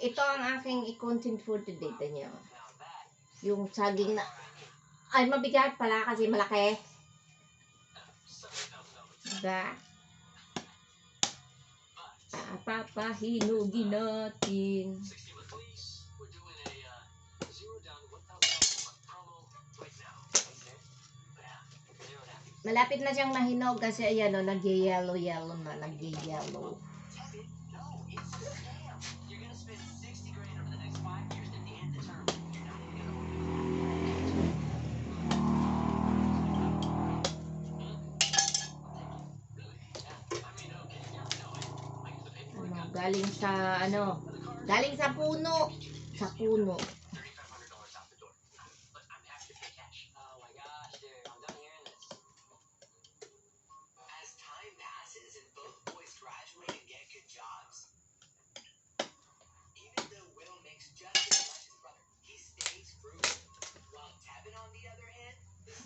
ito ang aking content for today. Tanyo. Yung saging na, ay mabigat pala kasi malaki. Diba? Papahinugin natin. Malapit na siyang mahinog kasi ayan o, nag-yellow na, nag-yellow. Galing sa galing sa puno. Sa puno.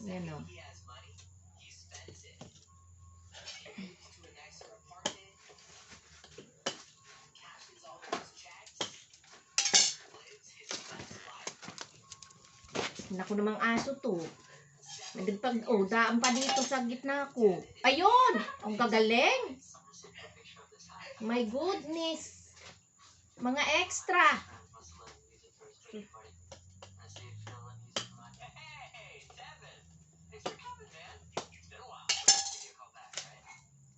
Yan o. Naku namang aso to. Nagpag, daan pa dito sa gitna ko. Ayun! Ang gagaling! My goodness! Mga extra!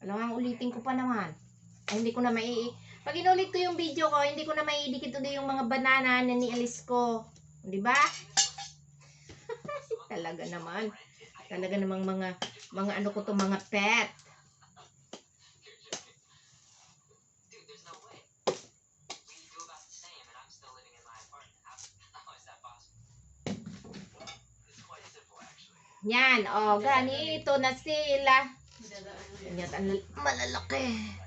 Alam nga, ulitin ko pa naman. Ay, hindi ko na pag inulit ko yung video ko, hindi ko na maidikit ulit yung mga banana na nialis ko. Diba? Talaga naman. Talaga namang mga ano ko to, mga pet. Yan, ganito na sila. Yan, malalaki.